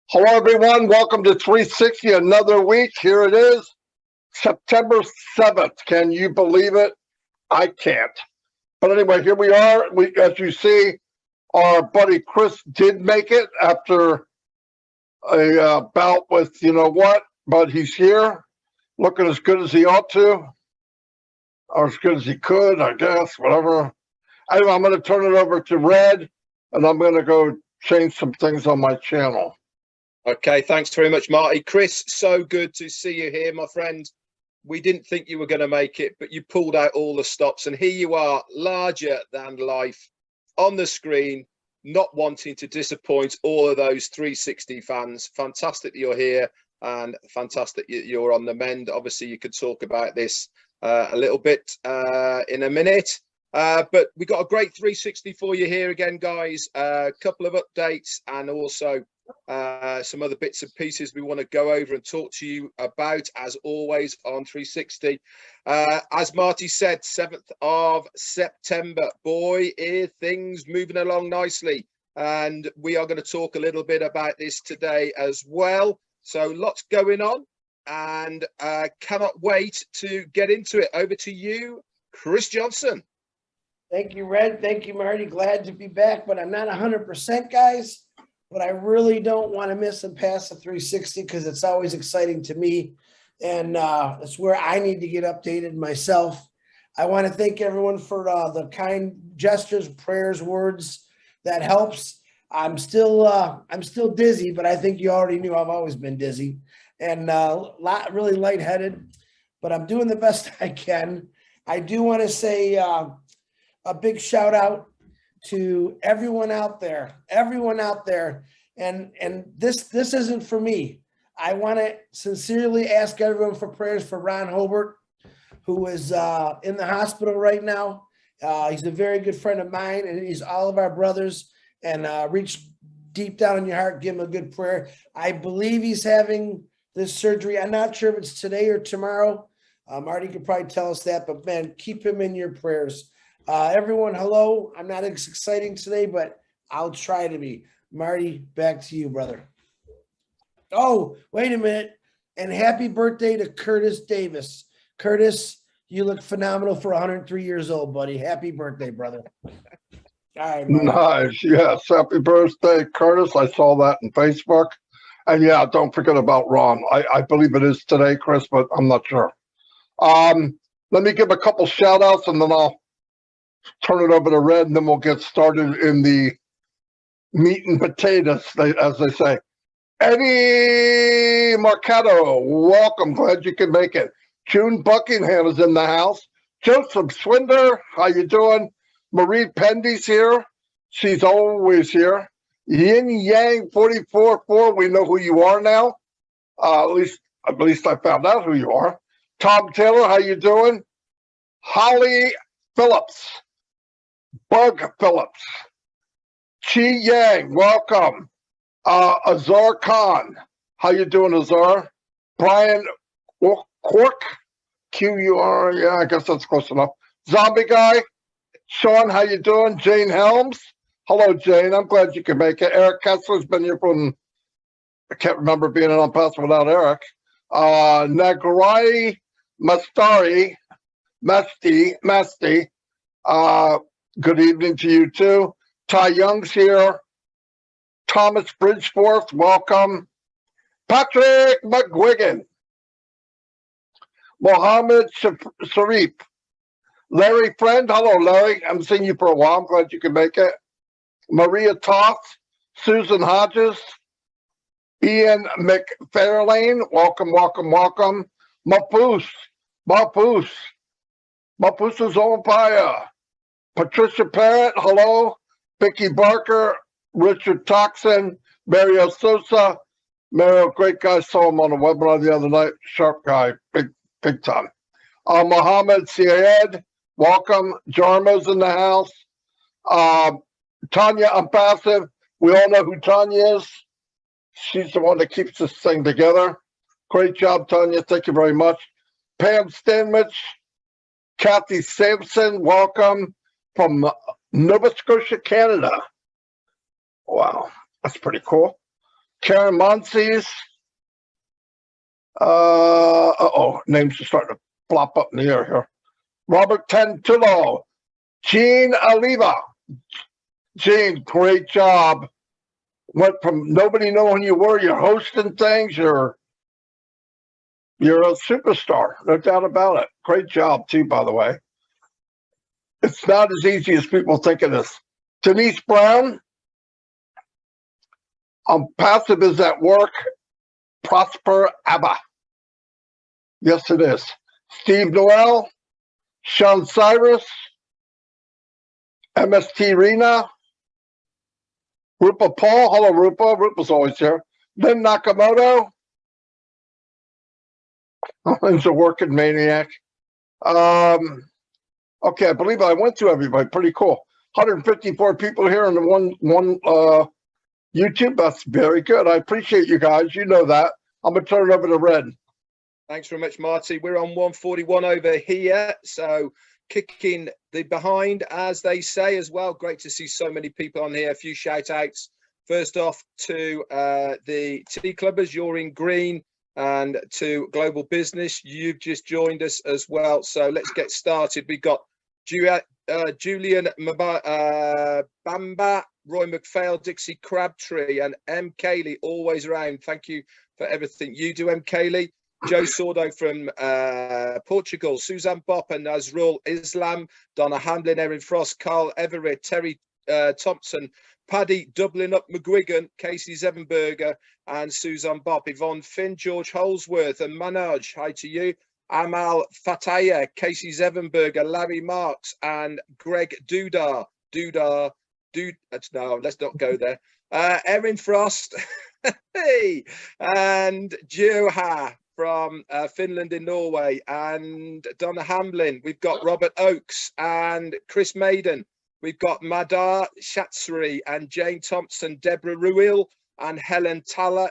Hello, everyone. Welcome to 360, another week. Here it is, September 7th. Can you believe it? I can't. But anyway, here we are. As you see, our buddy Chris did make it after a bout with you know what, but he's here, looking as good as he ought to, or as good as he could, I guess, whatever. Anyway, I'm going to turn it over to Red, and I'm going to go change some things on my channel. Okay, thanks very much, Marty. Chris, so good to see you here, my friend. We didn't think you were going to make it, but you pulled out all the stops, and here you are, larger than life, on the screen, not wanting to disappoint all of those 360 fans. Fantastic that you're here, and fantastic you're on the mend. Obviously, you could talk about this a little bit in a minute. But we got a great 360 for you here again, guys. A couple of updates and also some other bits and pieces we want to go over and talk to you about, as always, on 360. As Marty said, 7th of September. Boy, things moving along nicely. And we are going to talk a little bit about this today as well. So lots going on, and cannot wait to get into it. Over to you, Chris Johnson. Thank you, Red. Thank you, Marty. Glad to be back, but I'm not 100%, guys. But I really don't want to miss and pass the 360 because it's always exciting to me. And it's where I need to get updated myself. I want to thank everyone for the kind gestures, prayers, words. That helps. I'm still dizzy, but I think you already knew I've always been dizzy and really lightheaded, but I'm doing the best I can. I do want to say a big shout out to everyone out there, and this isn't for me. I want to sincerely ask everyone for prayers for Ron Hobart, who is in the hospital right now. He's a very good friend of mine, and he's all of our brothers. And reach deep down in your heart, give him a good prayer. I believe he's having this surgery. I'm not sure if it's today or tomorrow. Marty could probably tell us that, but man, keep him in your prayers. Everyone, hello. I'm not as exciting today, but I'll try to be. Marty, back to you, brother. Oh, wait a minute. And happy birthday to Curtis Davis. Curtis, you look phenomenal for 103 years old, buddy. Happy birthday, brother. All right, Marty. Nice. Yes. Happy birthday, Curtis. I saw that on Facebook. And yeah, don't forget about Ron. I believe it is today, Chris, but I'm not sure. Let me give a couple shout outs and then I'll turn it over to Red, and then we'll get started in the meat and potatoes, as they say. Eddie Marcato, welcome. Glad you can make it. June Buckingham is in the house. Joseph Swinder, how you doing? Marie Pendy's here. She's always here. Yin Yang 44-4, we know who you are now. At least I found out who you are. Tom Taylor, how you doing? Holly Phillips. Bug Phillips. Chi Yang, welcome. Azar Khan, how you doing, Azar? Brian Cork, Q-U-R, yeah, I guess that's close enough. Zombie Guy, Sean, how you doing? Jane Helms, hello, Jane. I'm glad you can make it. Eric Kessler's been here from, I can't remember being an Onpassive without Eric. Nagarai Masti, good evening to you too. Ty Young's here. Thomas Bridgeforth, welcome. Patrick McGuigan. Mohammed Sharif. Larry Friend, hello Larry. I haven't seen you for a while. I'm glad you can make it. Maria Toth, Susan Hodges, Ian McFarlane, welcome. Mapoose is on fire. Patricia Parrott, hello. Vicky Barker, Richard Toxin, Mario Sosa. Mario, great guy. Saw him on a webinar the other night. Sharp guy, big time. Mohammed Syed, welcome. Jarmo's in the house. Tanya Onpassive, we all know who Tanya is. She's the one that keeps this thing together. Great job, Tanya. Thank you very much. Pam Stanwich, Kathy Sampson, welcome from Nova Scotia, Canada. Wow, that's pretty cool. Karen Monsees. Names are starting to flop up in the air here. Robert Tantullo. Gene Oliva. Gene, great job. Went from nobody knowing who you were, you're hosting things, you're a superstar, no doubt about it. Great job too, by the way. It's not as easy as people think it is. Denise Brown. Onpassive is at work. Prosper Abba. Yes, it is. Steve Noel. Sean Cyrus. MST Rena. Rupa Paul. Hello, Rupa. Rupa's always here. Lynn Nakamoto. Lynn's a working maniac. Okay, I believe I went to everybody. Pretty cool. 154 people here in the one YouTube. That's very good. I appreciate you guys. You know that. I'm gonna turn it over to Red. Thanks very much, Marty. We're on 141 over here, so kicking the behind, as they say, as well. Great to see so many people on here. A few shout outs. First off to the Tea Clubbers, you're in green, and to Global Business, you've just joined us as well. So let's get started. We got Julian Bamba, Roy McPhail, Dixie Crabtree, and M. Cayley, always around. Thank you for everything you do, M. Cayley. Joe Sordo from Portugal, Suzanne Bopp and Nazrul Islam, Donna Hamlin, Erin Frost, Carl Everett, Terry Thompson, Paddy Dublin up McGuigan, Casey Zevenberger and Suzanne Bopp, Yvonne Finn, George Holsworth and Manoj, hi to you. Amal Fataya, Casey Zevenberger, Larry Marks and Greg Dudar. No, let's not go there. Erin Frost, hey, and Joha from Finland in Norway, and Donna Hamlin. We've got Robert Oakes and Chris Maiden. We've got Madar Shatsri and Jane Thompson, Deborah Ruil and Helen Thaler.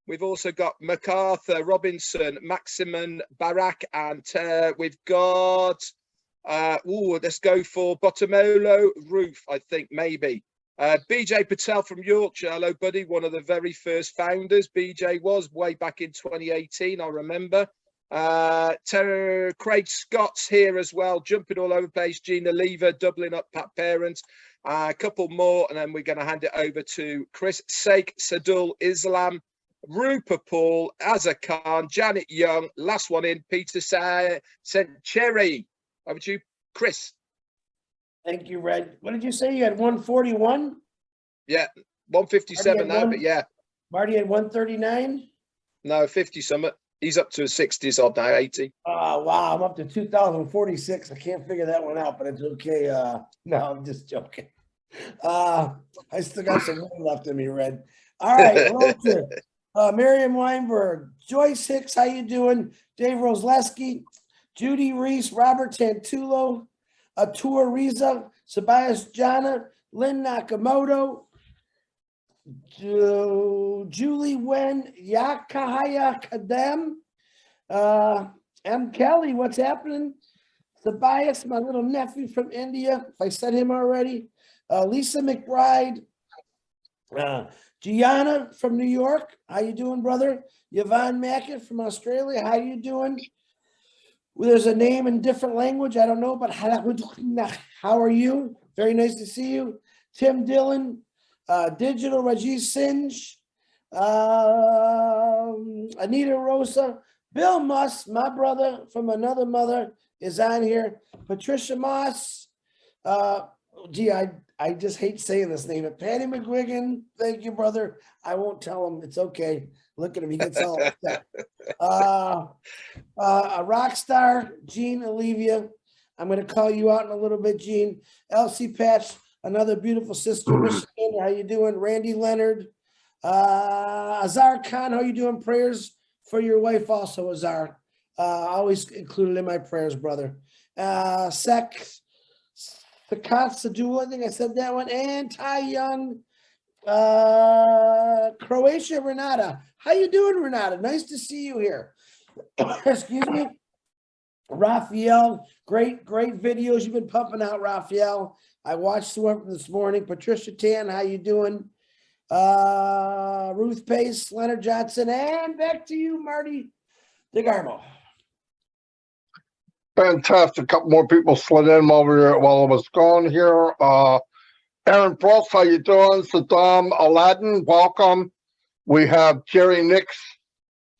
We've also got MacArthur Robinson, Maximin Barak, and we've got, let's go for Bottomolo Roof, I think, maybe. BJ Patel from Yorkshire. Hello, buddy. One of the very first founders. BJ was way back in 2018, I remember. Craig Scott's here as well, jumping all over the place. Gina Lever, doubling up Pat Parent. A couple more, and then we're going to hand it over to Chris Sake, Sadul Islam, Rupert Paul, Azza Khan, Janet Young. Last one in, Peter Cherry. Over to you, Chris. Thank you, Red. What did you say? You had 141? Yeah, 157 now, but yeah. Marty had 139? No, 50 something. He's up to 60s odd now, 80. Oh, wow. I'm up to 2,046. I can't figure that one out, but it's okay. No, I'm just joking. I still got some room left in me, Red. All right. Hello to Miriam Weinberg, Joyce Hicks, how you doing? Dave Rosleski, Judy Reese, Robert Tantullo, Atur Riza, Sabias Jana, Lynn Nakamoto, Julie Wen, Yakahaya Kadem, M. Kelly, what's happening? Tobias, my little nephew from India, if I said him already. Lisa McBride, Gianna from New York, how you doing, brother? Yvonne Mackett from Australia, how you doing? Well, there's a name in different language, I don't know, but how are you? Very nice to see you. Tim Dillon, Digital Rajesh Singe, Anita Rosa, Bill Muss, my brother from another mother, is on here. Patricia Moss, I just hate saying this name. Patty McGuigan, thank you, brother. I won't tell him. It's okay. Look at him. He gets all upset. A rock star, Jean Olivia. I'm going to call you out in a little bit, Jean. Elsie Patch, another beautiful sister, Michigan. How you doing? Randy Leonard. Azar Khan, how you doing? Prayers for your wife also, Azar. Always included in my prayers, brother. Sakat Sadul, I think I said that one. And Ty Young. Croatia, Renata. How you doing, Renata? Nice to see you here. Excuse me. Raphael, great videos you've been pumping out, Raphael. I watched one from this morning. Patricia Tan, how you doing? Ruth Pace, Leonard Johnson, and back to you, Marty Degarmo. Fantastic. A couple more people slid in while I was gone here. Aaron Frost, how you doing? Saddam Aladdin, welcome. We have Jerry Nix.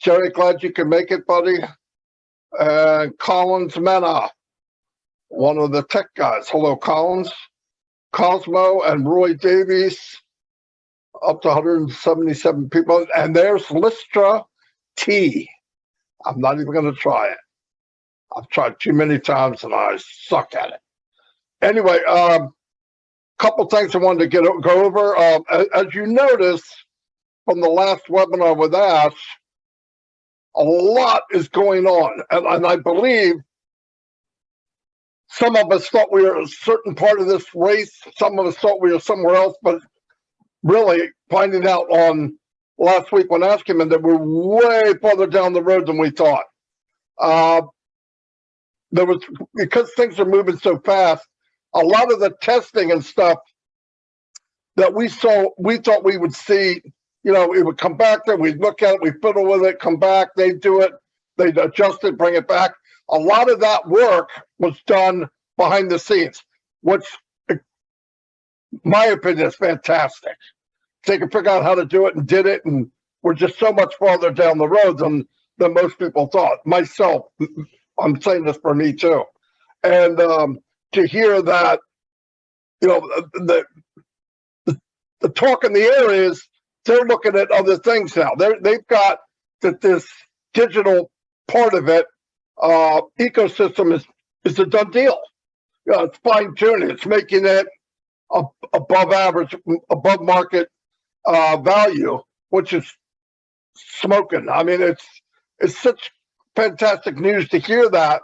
Jerry, glad you could make it, buddy. And Collins Mena, one of the tech guys. Hello, Collins. Cosmo and Roy Davies, up to 177 people. And there's Lystra T. I'm not even going to try it. I've tried too many times and I suck at it. Anyway, couple things I wanted to go over. As you notice from the last webinar with Ash, a lot is going on. And I believe some of us thought we were a certain part of this race. Some of us thought we were somewhere else, but really finding out on last week when Ash came in that we're way further down the road than we thought. Because things are moving so fast, a lot of the testing and stuff that we thought we would see, it would come back there, we'd look at it, we fiddle with it, come back, they'd do it, they'd adjust it, bring it back. A lot of that work was done behind the scenes, which, in my opinion, is fantastic. They could figure out how to do it and did it, and we're just so much farther down the road than most people thought. Myself, I'm saying this for me too. And to hear that, the talk in the air is they're looking at other things now. They've got that this digital part of it, ecosystem is a done deal. It's fine tuning. It's making it above average, above market value, which is smoking. I mean, it's such fantastic news to hear that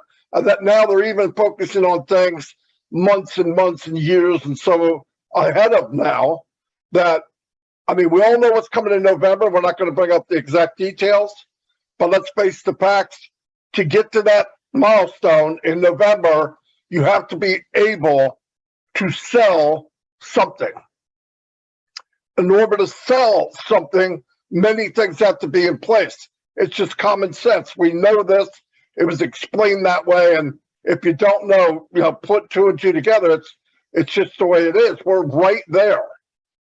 now they're even focusing on things months and months and years and so ahead of now. That, I mean, we all know what's coming in November. We're not going to bring up the exact details, but let's face the facts. To get to that milestone in November, you have to be able to sell something. In order to sell something, many things have to be in place. It's just common sense. We know this. It was explained that way. And if you don't know, put two and two together, it's just the way it is. We're right there.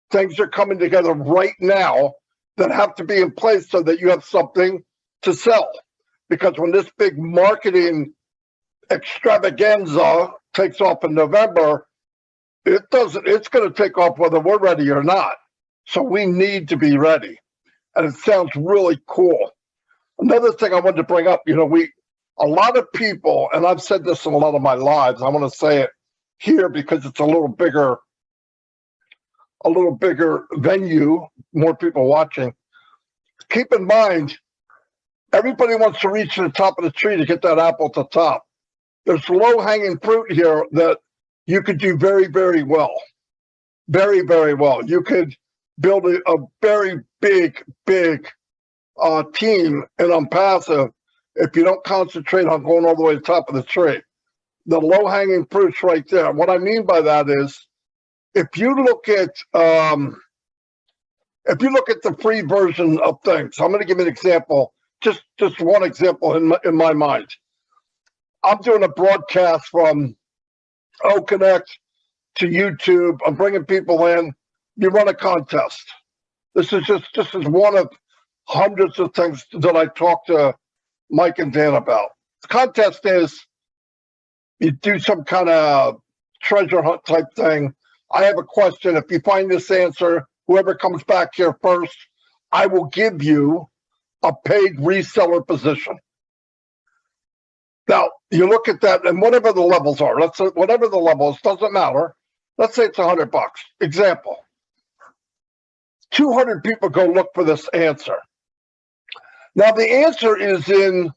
Things are coming together right now that have to be in place so that you have something to sell. Because when this big marketing extravaganza takes off in November, it's going to take off whether we're ready or not. So we need to be ready. And it sounds really cool. Another thing I wanted to bring up, a lot of people, and I've said this in a lot of my lives, I want to say it here because it's a little bigger venue, more people watching. Keep in mind, everybody wants to reach to the top of the tree to get that apple at the top. There's low-hanging fruit here that you could do very, very well. Very, very well. You could build a very big team in Onpassive if you don't concentrate on going all the way to the top of the tree. The low-hanging fruit's right there. What I mean by that is, if you look at the free version of things, I'm going to give you an example. Just one example in my mind. I'm doing a broadcast from OConnect to YouTube. I'm bringing people in. You run a contest. This is one of hundreds of things that I talk to Mike and Dan about. The contest is you do some kind of treasure hunt type thing. I have a question. If you find this answer, whoever comes back here first, I will give you a paid reseller position. Now, you look at that, and whatever the levels are, let's say whatever the levels, doesn't matter. Let's say it's $100. Example. 200 people go look for this answer. Now, the answer is in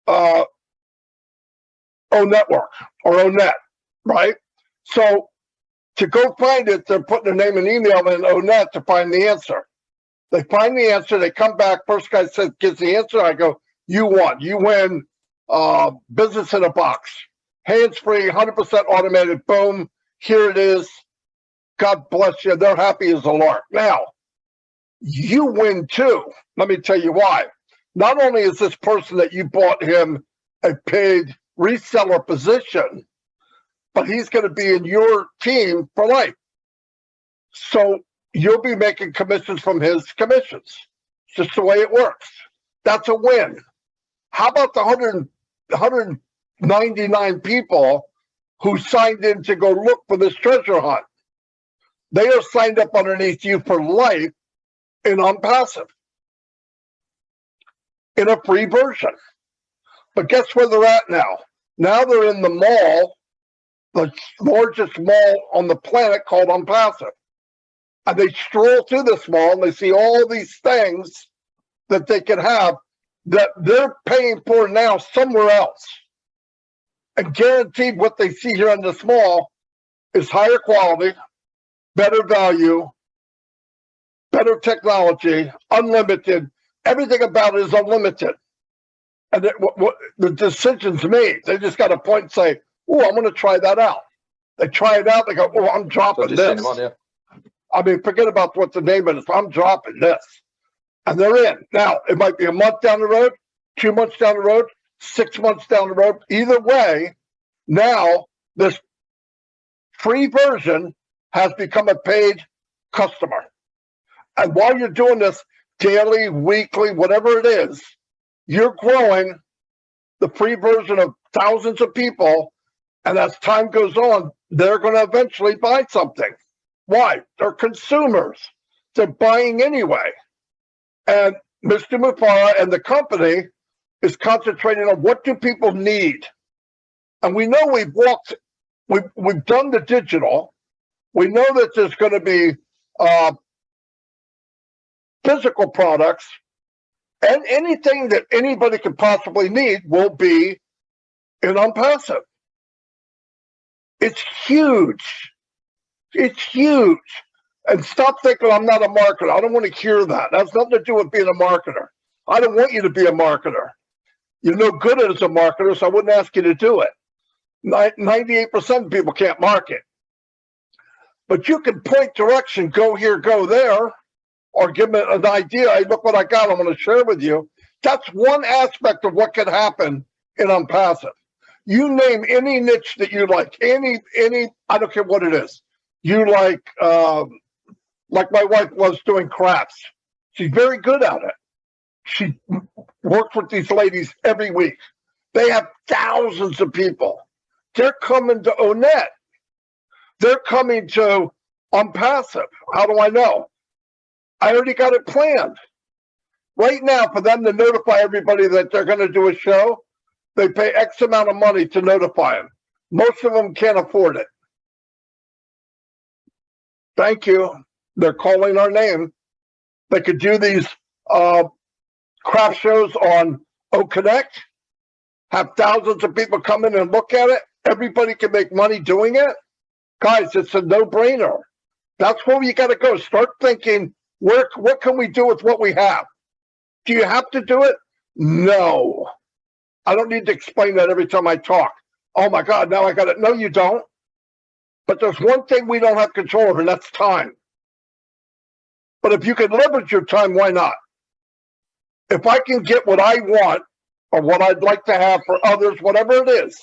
O Network or O-Net, right? So to go find it, they're putting their name and email in O-Net to find the answer. They find the answer. They come back. First guy says, gives the answer. I go, you won. You win business in a box. Hands-free, 100% automated. Boom. Here it is. God bless you. They're happy as a lark. Now, you win too. Let me tell you why. Not only is this person that you bought him a paid reseller position, but he's going to be in your team for life. So you'll be making commissions from his commissions. It's just the way it works. That's a win. How about the 199 people who signed in to go look for this treasure hunt? They are signed up underneath you for life in Onpassive, in a free version. But guess where they're at now? Now they're in the mall, the largest mall on the planet called Onpassive. And they stroll through this mall and they see all these things that they can have that they're paying for now somewhere else. And guaranteed what they see here in this mall is higher quality, better value, better technology, unlimited. Everything about it is unlimited. And the decision's made. They just got to point and say, oh, I'm going to try that out. They try it out. They go, oh, I'm dropping this. I mean, forget about what the name is. I'm dropping this. And they're in. Now, it might be a month down the road, 2 months down the road, 6 months down the road. Either way, now this free version has become a paid customer. And while you're doing this daily, weekly, whatever it is, you're growing the free version of thousands of people. And as time goes on, they're going to eventually buy something. Why? They're consumers. They're buying anyway. And Mr. Mufara and the company is concentrating on what do people need. And we know we've done the digital. We know that there's going to be physical products, and anything that anybody could possibly need will be in Onpassive. It's huge. It's huge. And stop thinking I'm not a marketer. I don't want to hear that. That has nothing to do with being a marketer. I don't want you to be a marketer. You're no good at it as a marketer, so I wouldn't ask you to do it. 98% of people can't market. But you can point direction, go here, go there, or give them an idea. Hey, look what I got. I'm going to share with you. That's one aspect of what can happen in Onpassive. You name any niche that you like, any, I don't care what it is. You like my wife was doing crafts. She's very good at it. She works with these ladies every week. They have thousands of people. They're coming to Onet. They're coming to Onpassive. How do I know? I already got it planned. Right now, for them to notify everybody that they're going to do a show, they pay X amount of money to notify them. Most of them can't afford it. Thank you. They're calling our name. They could do these craft shows on OConnect, have thousands of people come in and look at it. Everybody can make money doing it. Guys, it's a no-brainer. That's where you got to go. Start thinking, what can we do with what we have? Do you have to do it? No. I don't need to explain that every time I talk. Oh my God, now I got it. No, you don't. But there's one thing we don't have control over, and that's time. But if you can leverage your time, why not? If I can get what I want or what I'd like to have for others, whatever it is,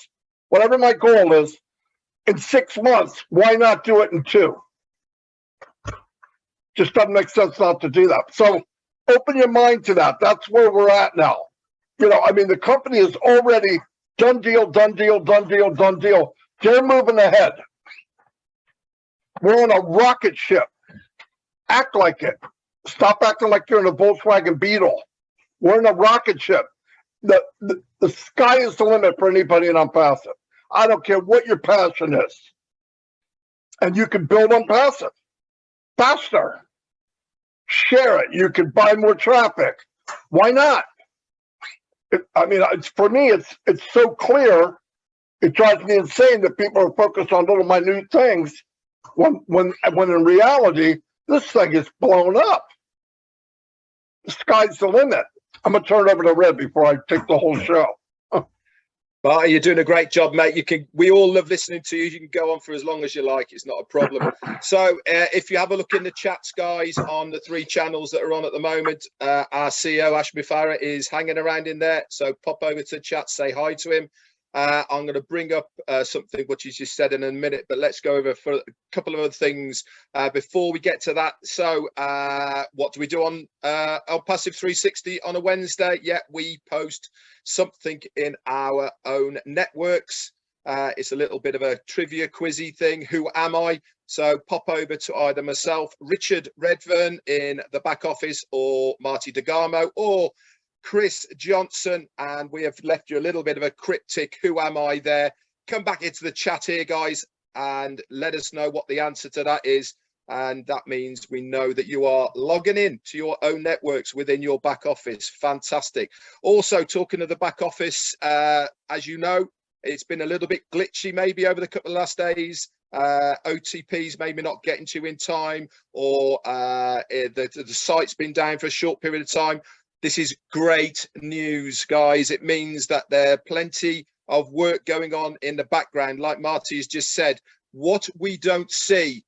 whatever my goal is, in 6 months, why not do it in 2? Just doesn't make sense not to do that. So open your mind to that. That's where we're at now. You know, I mean, the company is already done deal, done deal, done deal, done deal. They're moving ahead. We're on a rocket ship. Act like it. Stop acting like you're in a Volkswagen Beetle. We're in a rocket ship. The sky is the limit for anybody in Onpassive. I don't care what your passion is. And you can build Onpassive faster. Share it. You can buy more traffic. Why not? For me, it's so clear. It drives me insane that people are focused on little minute things when in reality, this thing is blown up. The sky's the limit. I'm going to turn it over to Red before I take the whole show. Marty, you're doing a great job, mate. We all love listening to you. You can go on for as long as you like. It's not a problem. So if you have a look in the chats, guys, on the 3 channels that are on at the moment, our CEO, Ash Farah, is hanging around in there. So pop over to the chat, say hi to him. I'm going to bring up something which he's just said in a minute, but let's go over for a couple of other things before we get to that. So what do we do on Onpassive 360 on a Wednesday? Yeah, we post something in our own networks. It's a little bit of a trivia quizzy thing. Who am I? So pop over to either myself, Richard Redfern in the back office, or Marty Degarmo, or Chris Johnson, and we have left you a little bit of a cryptic "who am I" there. Come back into the chat here, guys, and let us know what the answer to that is. And that means we know that you are logging in to your own networks within your back office. Fantastic. Also, talking of the back office, as you know, it's been a little bit glitchy maybe over the couple of last days. OTPs maybe not getting to you in time, or the site's been down for a short period of time. This is great news, guys. It means that there are plenty of work going on in the background. Like Marty has just said, what we don't see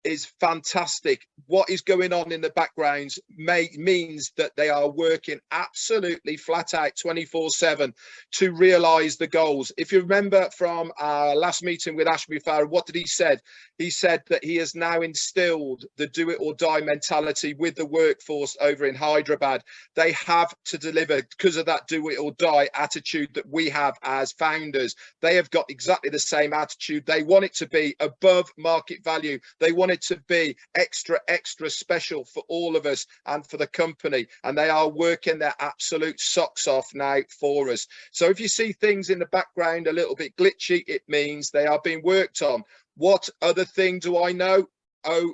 is fantastic. What is going on in the backgrounds means that they are working absolutely flat out 24/7 to realize the goals. If you remember from our last meeting with Ash Farah, what did he said? He said that he has now instilled the do it or die mentality with the workforce over in Hyderabad. They have to deliver because of that do it or die attitude that we have as founders. They have got exactly the same attitude. They want it to be above market value. They want it to be extra special for all of us and for the company, and they are working their absolute socks off now for us. So if you see things in the background a little bit glitchy, it means they are being worked on. What other thing do I know?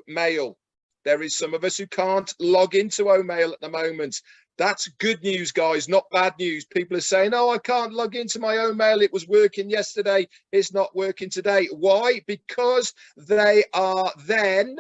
Mail. There is some of us who can't log into Mail at the moment. That's good news, guys, not bad news. People are saying, oh, I can't log into my own mail. It was working yesterday. It's not working today. Why? Because they are then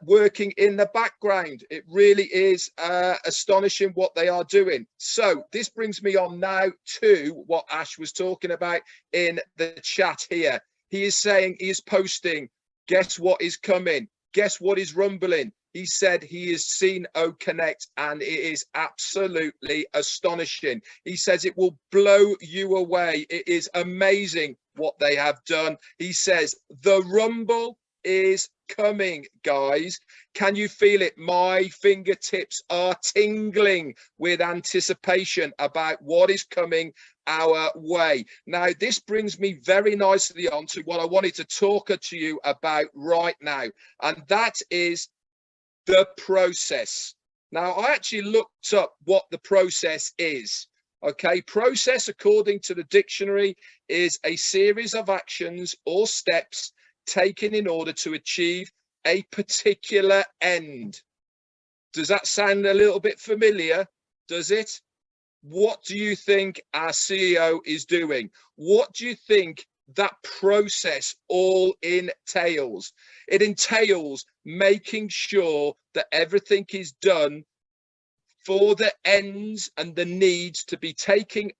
working in the background. It really is astonishing what they are doing. So this brings me on now to what Ash was talking about in the chat here. He is saying, he is posting, guess what is coming? Guess what is rumbling? He said he has seen OConnect and it is absolutely astonishing. He says it will blow you away. It is amazing what they have done. He says the rumble is coming, guys. Can you feel it? My fingertips are tingling with anticipation about what is coming our way. Now, this brings me very nicely on to what I wanted to talk to you about right now, and that is the process. Now, I actually looked up what the process is. Okay, process, according to the dictionary, is a series of actions or steps taken in order to achieve a particular end. Does that sound a little bit familiar? Does it? What do you think our CEO is doing? What do you think that process all entails? It entails making sure that everything is done for the ends and the needs to be taken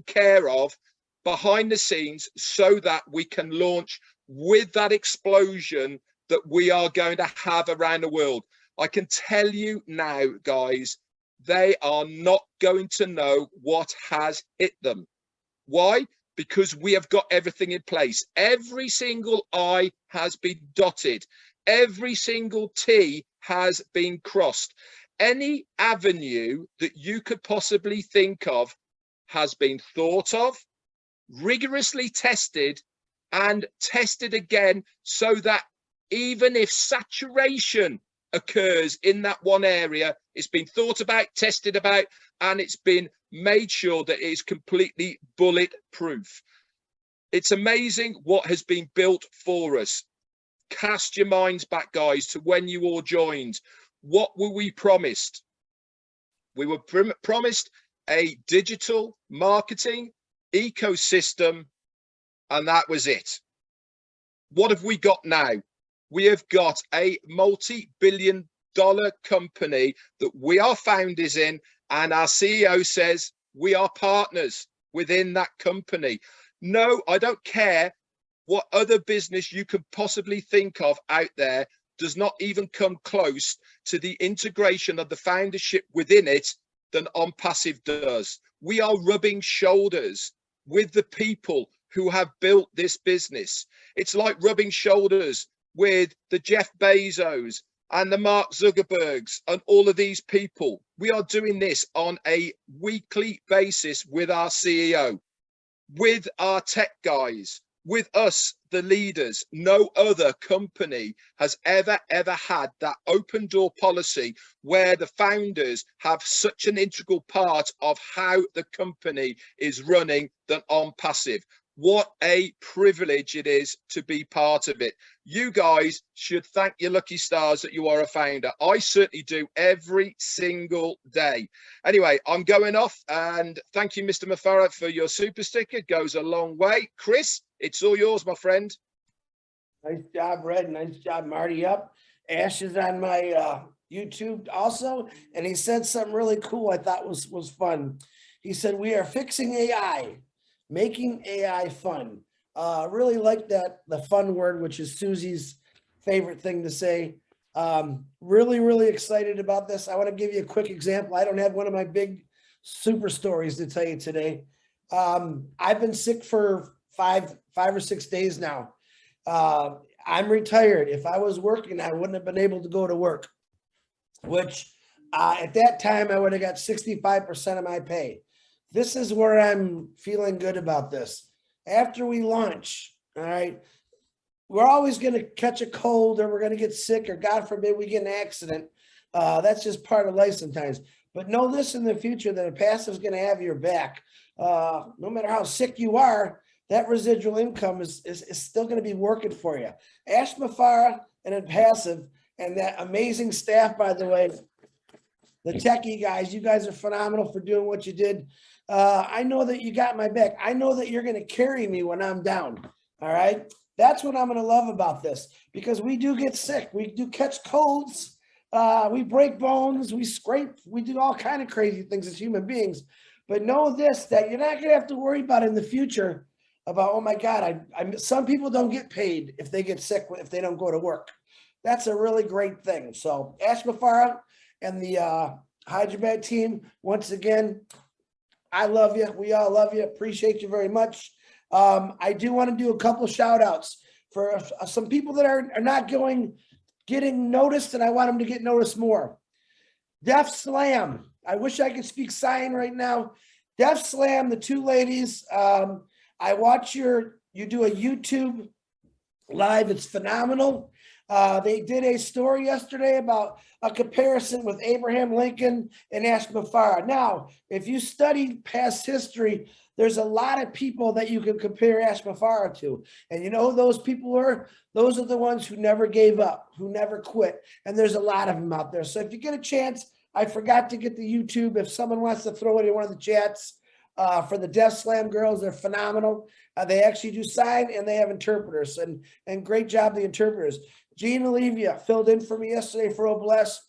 care of behind the scenes, so that we can launch with that explosion that we are going to have around the world. I can tell you now, guys, they are not going to know what has hit them. Why? Because we have got everything in place. Every single I has been dotted. Every single T has been crossed. Any avenue that you could possibly think of has been thought of, rigorously tested, and tested again, so that even if saturation occurs in that one area, it's been thought about, tested about, and it's been made sure that it is completely bulletproof. It's amazing what has been built for us. Cast your minds back, guys, to when you all joined. What were we promised? We were promised a digital marketing ecosystem, and that was it. What have we got now? We have got a multi-billion-dollar company that we are founders in, and our CEO says we are partners. within that company. No, I don't care what other business you could possibly think of out there, does not even come close to the integration of the foundership within it than Onpassive does. We are rubbing shoulders with the people who have built this business. It's like rubbing shoulders with the Jeff Bezos and the Mark Zuckerbergs and all of these people. We are doing this on a weekly basis with our CEO, with our tech guys, with us, the leaders. No other company has ever had that open door policy where the founders have such an integral part of how the company is running than Onpassive. What a privilege it is to be part of it. You guys should thank your lucky stars that you are a founder. I certainly do every single day. Anyway, I'm going off, and thank you, Mr. Mafara, for your super sticker. It goes a long way. Chris, it's all yours, my friend. Nice job, Red. Nice job, Marty. Up. Ash is on my YouTube also, and he said something really cool I thought was fun. He said, "We are fixing AI. Making AI fun." Really like that, the fun word, which is Susie's favorite thing to say. Really excited about this. I want to give you a quick example. I don't have one of my big super stories to tell you today. I've been sick for five or 6 days now. I'm retired. If I was working, I wouldn't have been able to go to work, which at that time I would have got 65% of my pay. This is where I'm feeling good about this. After we launch, all right, we're always going to catch a cold, or we're going to get sick, or God forbid we get an accident. That's just part of life sometimes. But know this in the future, that Onpassive is going to have your back. No matter how sick you are, that residual income is still going to be working for you. Ash Mafara and Onpassive and that amazing staff, by the way, the techie guys, you guys are phenomenal for doing what you did. I know that you got my back. I know that you're going to carry me when I'm down. All right. That's what I'm going to love about this, because we do get sick. We do catch colds. We break bones. We scrape. We do all kind of crazy things as human beings. But know this, that you're not going to have to worry about in the future about, oh my God, some people don't get paid if they get sick, if they don't go to work. That's a really great thing. So Ash Mafara and the Hyderabad team, once again, I love you. We all love you. Appreciate you very much. I do want to do a couple shout outs for some people that are not getting noticed, and I want them to get noticed more. Def Slam. I wish I could speak sign right now. Def Slam, the two ladies. I watch you do a YouTube live. It's phenomenal. They did a story yesterday about a comparison with Abraham Lincoln and Ash Mafara. Now, if you study past history, there's a lot of people that you can compare Ash Mafara to. And you know who those people were? Those are the ones who never gave up, who never quit. And there's a lot of them out there. So if you get a chance, I forgot to get the YouTube. If someone wants to throw it in one of the chats for the Def Slam girls, they're phenomenal. They actually do sign, and they have interpreters, and great job, the interpreters. Gina Olivia filled in for me yesterday for Obless.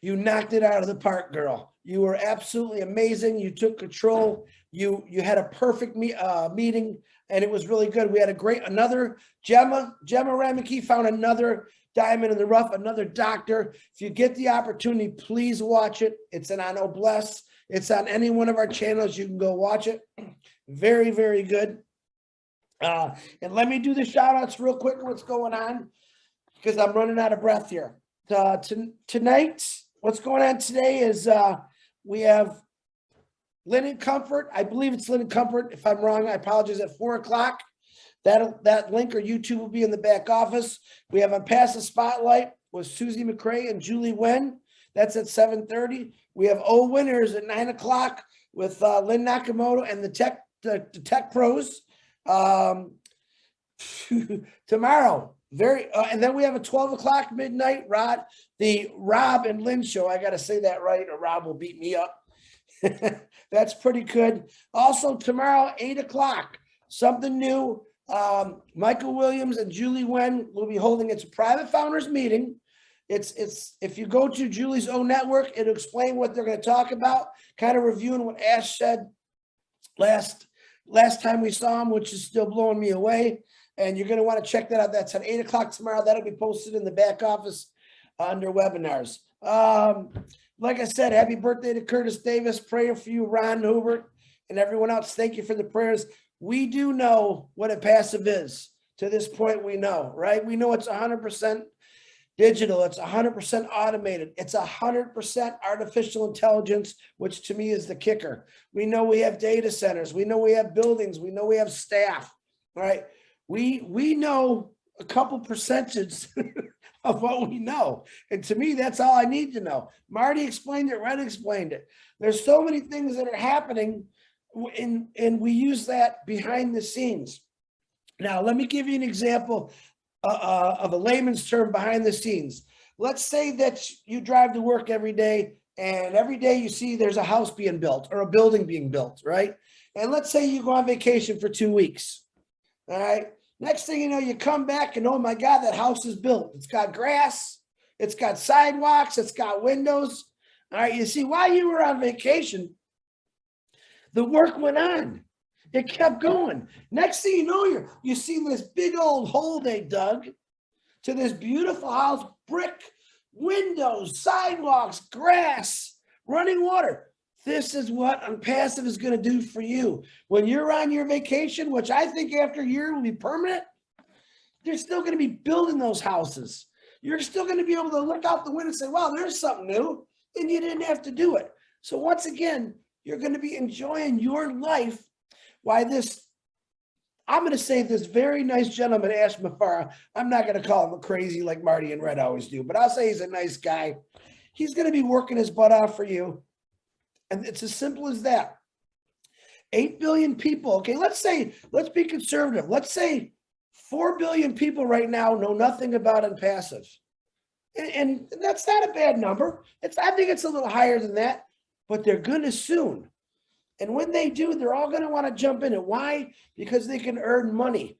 You knocked it out of the park, girl. You were absolutely amazing. You took control. You had a perfect meeting, and it was really good. We had another Gemma Rameke found another diamond in the rough, another doctor. If you get the opportunity, please watch it. It's on Obless. It's on any one of our channels. You can go watch it. Very, very good. And let me do the shout outs real quick of what's going on, because I'm running out of breath here. Tonight, what's going on today is we have Linen Comfort. I believe it's Linen Comfort. If I'm wrong, I apologize. At 4 o'clock, that link or YouTube will be in the back office. We have Onpassive Spotlight with Susie McCrae and Julie Wen. That's at 7:30. We have O Winners at 9 o'clock with Lynn Nakamoto and the tech pros. Tomorrow, and then we have a 12 o'clock midnight the Rob and Lynn show. I got to say that right, or Rob will beat me up. That's pretty good. Also tomorrow, 8 o'clock, something new. Michael Williams and Julie Wen will be holding its private founders meeting. It's if you go to Julie's own network, it'll explain what they're going to talk about, kind of reviewing what Ash said last time we saw him, which is still blowing me away. And you're going to want to check that out. That's at 8 o'clock tomorrow. That'll be posted in the back office under webinars. Like I said, happy birthday to Curtis Davis. Praying for you, Ron Hubert, and everyone else. Thank you for the prayers. We do know what Onpassive is. To this point, we know, right? We know it's 100% digital. It's 100% automated. It's 100% artificial intelligence, which to me is the kicker. We know we have data centers. We know we have buildings. We know we have staff, right? We know a couple percentage of what we know. And to me, that's all I need to know. Marty explained it, Red explained it. There's so many things that are happening and we use that behind the scenes. Now, let me give you an example of a layman's term behind the scenes. Let's say that you drive to work every day and every day you see there's a house being built or a building being built, right? And let's say you go on vacation for 2 weeks, all right? Next thing you know, you come back and, oh my God, that house is built. It's got grass, it's got sidewalks, it's got windows. All right, you see, while you were on vacation, the work went on. It kept going. Next thing you know, you see this big old hole they dug to this beautiful house, brick, windows, sidewalks, grass, running water. This is what Onpassive is going to do for you. When you're on your vacation, which I think after a year will be permanent, you're still going to be building those houses. You're still going to be able to look out the window and say, wow, there's something new, and you didn't have to do it. So once again, you're going to be enjoying your life. Why this, I'm going to say this very nice gentleman, Ash Mafara, I'm not going to call him a crazy like Marty and Red always do, but I'll say he's a nice guy. He's going to be working his butt off for you. And it's as simple as that. 8 billion people. Okay, let's be conservative. Let's say 4 billion people right now know nothing about Onpassive. And that's not a bad number. I think it's a little higher than that, but they're going to soon. And when they do, they're all going to want to jump in it. Why? Because they can earn money.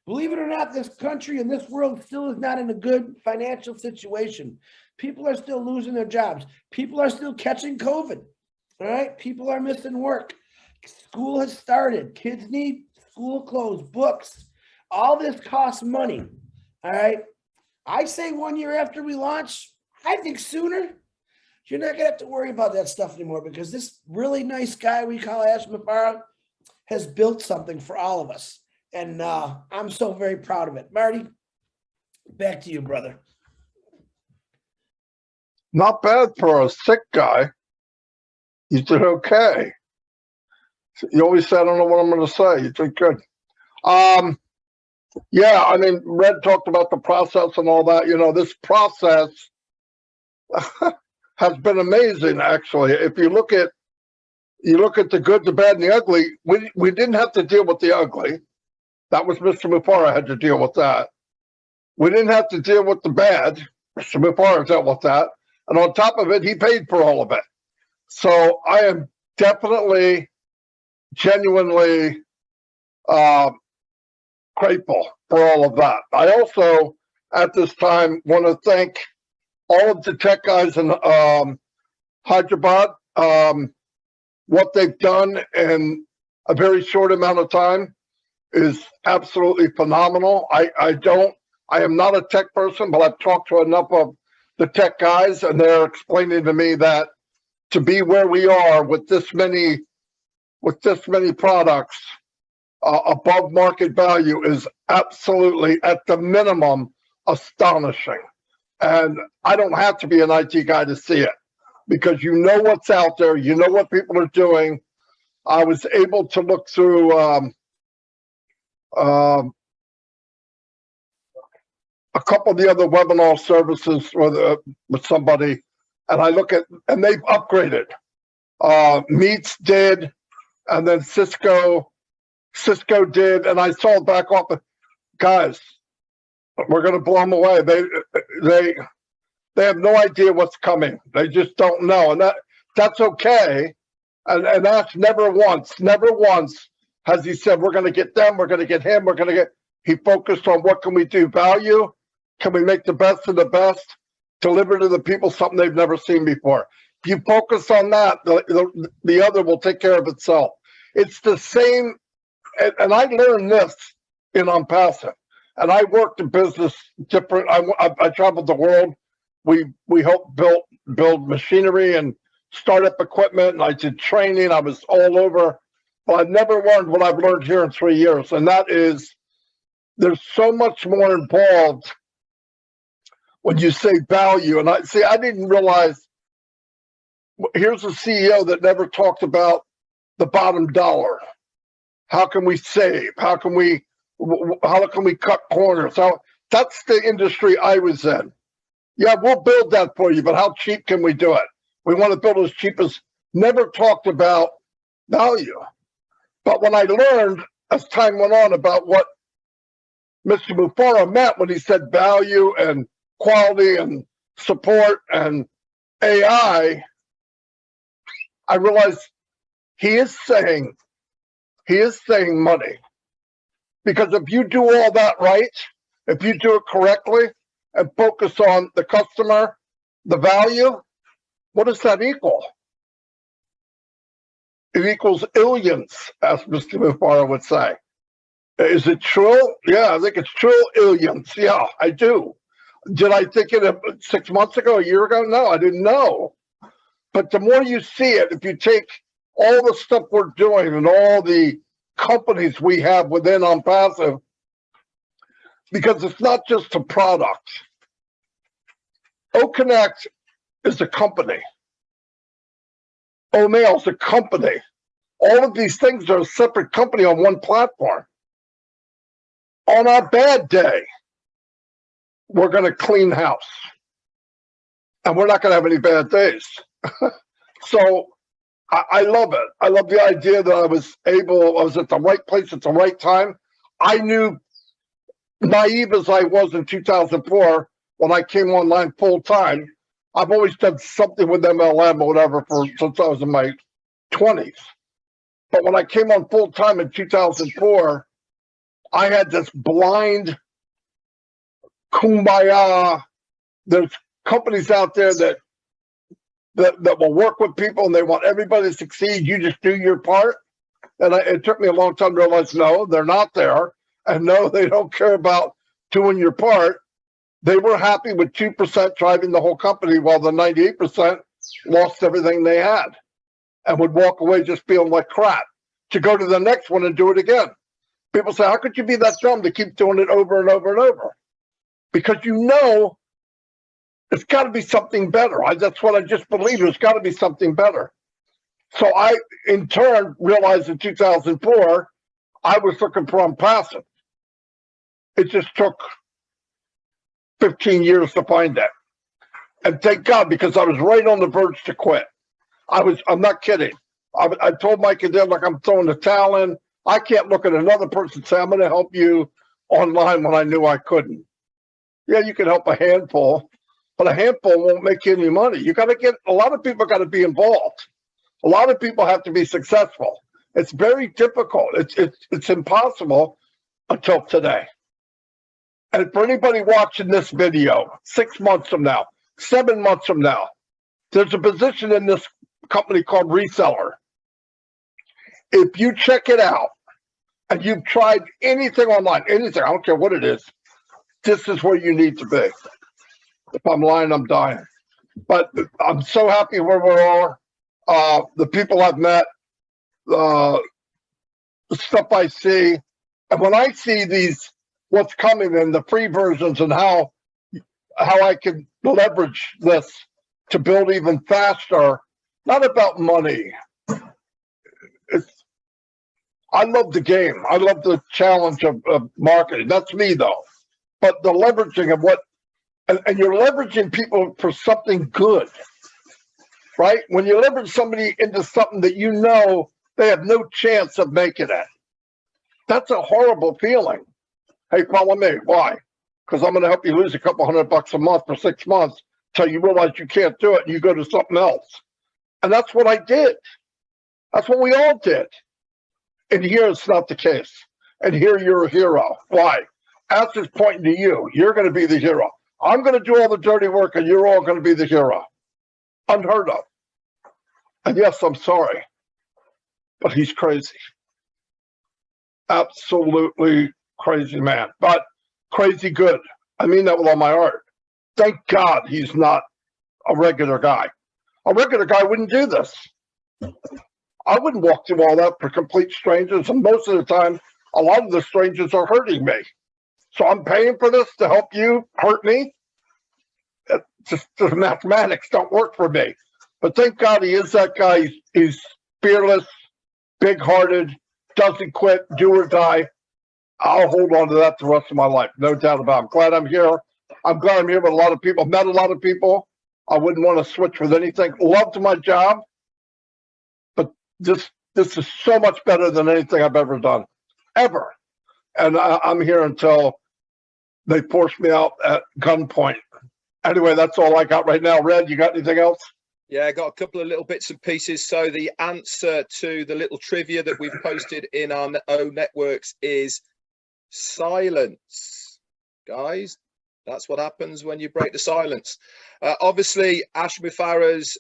Believe it or not, this country and this world still is not in a good financial situation. People are still losing their jobs. People are still catching COVID. All right. People are missing work. School has started. Kids need school clothes, books. All this costs money. All right. I say 1 year after we launch, I think sooner, you're not going to have to worry about that stuff anymore because this really nice guy we call Ash Mafara has built something for all of us. And I'm so very proud of it. Marty, back to you, brother. Not bad for a sick guy. You did okay. You always say, I don't know what I'm going to say. You did good. Yeah, I mean, Red talked about the process and all that. You know, this process has been amazing, actually. If you look at the good, the bad, and the ugly, we didn't have to deal with the ugly. That was Mr. Mufara had to deal with that. We didn't have to deal with the bad. Mr. Mufara dealt with that. And on top of it, he paid for all of it. So I am definitely, genuinely grateful for all of that. I also, at this time, want to thank all of the tech guys in Hyderabad. What they've done in a very short amount of time is absolutely phenomenal. I am not a tech person, but I've talked to enough of the tech guys, and they're explaining to me that to be where we are with this many products above market value is absolutely, at the minimum, astonishing. And I don't have to be an IT guy to see it because you know what's out there, you know what people are doing. I was able to look through a couple of the other webinar services with somebody, and I look at, and they've upgraded. Meets did, and then Cisco did, and I saw it back off. Guys, we're going to blow them away. They have no idea what's coming. They just don't know, and that's okay. And that's never once has he said, we're going to get them, we're going to get him, he focused on what can we do, value, can we make the best of the best, deliver to the people something they've never seen before. If you focus on that, the other will take care of itself. It's the same, and I learned this in Onpassive. And I worked in business different. I traveled the world. We helped build machinery and startup equipment, and I did training. I was all over, but I've never learned what I've learned here in 3 years, and that is there's so much more involved when you say value. And I didn't realize. Here's a CEO that never talked about the bottom dollar. How can we save? How can we cut corners? That's the industry I was in. Yeah, we'll build that for you, but how cheap can we do it? We want to build as cheap as. Never talked about value. But when I learned as time went on about what Mr. Mufara meant when he said value and quality and support and AI, I realized he is saying money. Because if you do all that right, if you do it correctly and focus on the customer, the value, what does that equal? It equals illions, as Mr. Mufara would say. Is it true? Yeah, I think it's true. Illions. Yeah, I do. Did I think it 6 months ago, a year ago? No, I didn't know. But the more you see it, if you take all the stuff we're doing and all the companies we have within Onpassive, because it's not just a product. OConnect is a company. O'Mail is a company. All of these things are a separate company on one platform. On our bad day, we're going to clean house. And we're not going to have any bad days. So I love it. I love the idea that I was at the right place at the right time. I knew, naive as I was in 2004, when I came online full time, I've always done something with MLM or whatever since I was in my 20s. But when I came on full time in 2004, I had this blind kumbaya. There's companies out there that will work with people and they want everybody to succeed. You just do your part. And it took me a long time to realize, no, they're not there. And no, they don't care about doing your part. They were happy with 2% driving the whole company while the 98% lost everything they had and would walk away just feeling like crap to go to the next one and do it again. People say, how could you be that dumb to keep doing it over and over and over? Because it's got to be something better. That's what I just believe. There's got to be something better. So I, in turn, realized in 2004, I was looking for Onpassive. It just took 15 years to find that. And thank God, because I was right on the verge to quit. I'm not kidding. I told Mike and Dad, like, I'm throwing the towel in. I can't look at another person and say, I'm going to help you online when I knew I couldn't. Yeah, you can help a handful, but a handful won't make you any money. A lot of people got to be involved. A lot of people have to be successful. It's very difficult. It's impossible until today. And for anybody watching this video, 6 months from now, 7 months from now, there's a position in this company called reseller. If you check it out and you've tried anything online, anything, I don't care what it is, this is where you need to be. If I'm lying, I'm dying. But I'm so happy where we are. The people I've met, the stuff I see. And when I see what's coming in the free versions and how I can leverage this to build even faster, not about money. I love the game. I love the challenge of marketing. That's me, though. But the leveraging of and you're leveraging people for something good, right? When you leverage somebody into something that you know they have no chance of making it, that's a horrible feeling. Hey, follow me. Why? Because I'm going to help you lose a couple $100 a month for 6 months till you realize you can't do it and you go to something else. And that's what I did. That's what we all did. And here it's not the case. And here you're a hero. Why? Ash is pointing to you. You're going to be the hero. I'm going to do all the dirty work and you're all going to be the hero. Unheard of. And yes, I'm sorry. but he's crazy. Absolutely crazy man, but crazy good. I mean that with all my heart. Thank God he's not a regular guy. A regular guy wouldn't do this. I wouldn't walk through all that for complete strangers, and most of the time, a lot of the strangers are hurting me. So I'm paying for this to help you hurt me. Just the mathematics don't work for me. But thank God he is that guy. He's fearless, big-hearted, doesn't quit, do or die. I'll hold on to that the rest of my life, no doubt about it. I'm glad I'm here. I'm glad I'm here with a lot of people. Met a lot of people. I wouldn't want to switch with anything. Loved my job, but this is so much better than anything I've ever done, ever. And I'm here until they force me out at gunpoint. Anyway, that's all I got right now. Red, you got anything else? Yeah, I got a couple of little bits and pieces. So the answer to the little trivia that we've posted in our own networks is silence, guys. That's what happens when you break the silence. Obviously, Ash Mufara's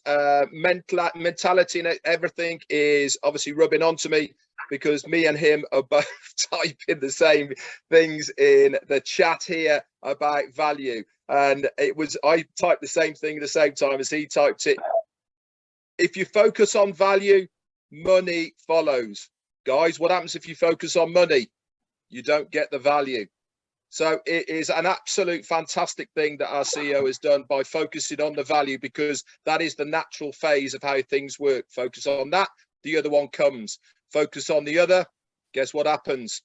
mentality and everything is obviously rubbing onto me, because me and him are both typing the same things in the chat here about value. And I typed the same thing at the same time as he typed it. If you focus on value, money follows. Guys, what happens if you focus on money? You don't get the value. So it is an absolute fantastic thing that our CEO has done by focusing on the value, because that is the natural phase of how things work. Focus on that, the other one comes. Focus on the other, guess what happens?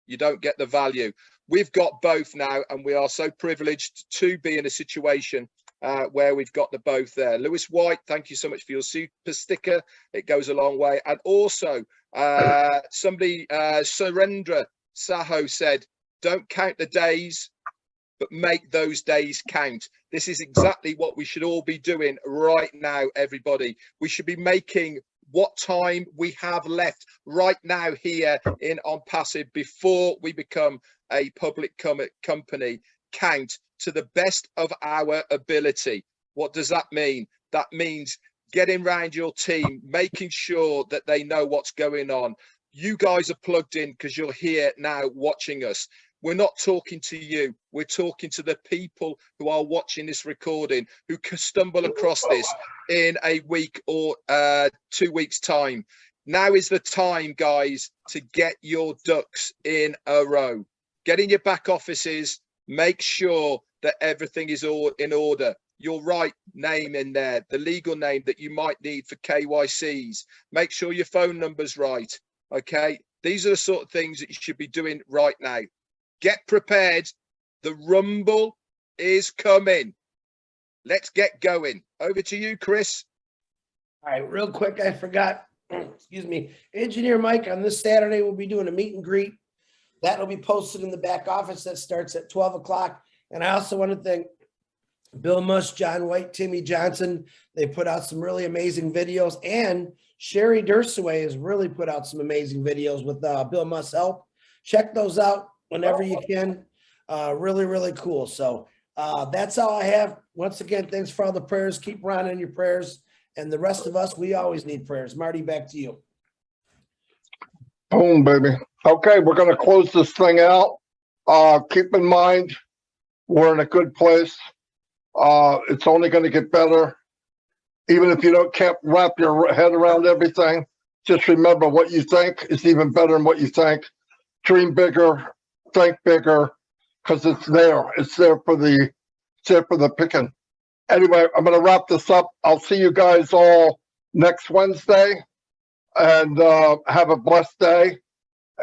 You don't get the value. We've got both now, and we are so privileged to be in a situation where we've got the both there. Lewis White, thank you so much for your super sticker. It goes a long way. And also, somebody, Surendra Saho said, don't count the days, but make those days count. This is exactly what we should all be doing right now, everybody. We should be making what time we have left right now here in Onpassive before we become a public company count to the best of our ability. What does that mean? That means getting around your team, making sure that they know what's going on. You guys are plugged in because you're here now watching us. We're not talking to you. We're talking to the people who are watching this recording, who could stumble across this in a week or 2 weeks' time. Now is the time, guys, to get your ducks in a row. Get in your back offices. Make sure that everything is all in order. Your right name in there, the legal name that you might need for KYCs. Make sure your phone number's right. Okay, these are the sort of things that you should be doing right now. Get prepared. The rumble is coming. Let's get going. Over to you, Chris. All right, real quick, I forgot. Excuse me. Engineer Mike, on this Saturday, we'll be doing a meet and greet. That'll be posted in the back office. That starts at 12 o'clock. And I also want to thank Bill Mush, John White, Timmy Johnson. They put out some really amazing videos. And Sherry Dursaway has really put out some amazing videos with Bill Mush's help. Check those out whenever you can. Really, really cool. So that's all I have. Once again, thanks for all the prayers. Keep Ron in your prayers. And the rest of us, we always need prayers. Marty, back to you. Boom, baby. Okay, we're going to close this thing out. Keep in mind, we're in a good place. It's only going to get better. Even if you can't wrap your head around everything, just remember what you think is even better than what you think. Dream bigger, think bigger, because it's there. It's there for the picking. Anyway, I'm going to wrap this up. I'll see you guys all next Wednesday, and have a blessed day,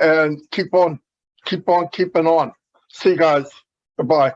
and keep on keeping on. See you guys. Goodbye.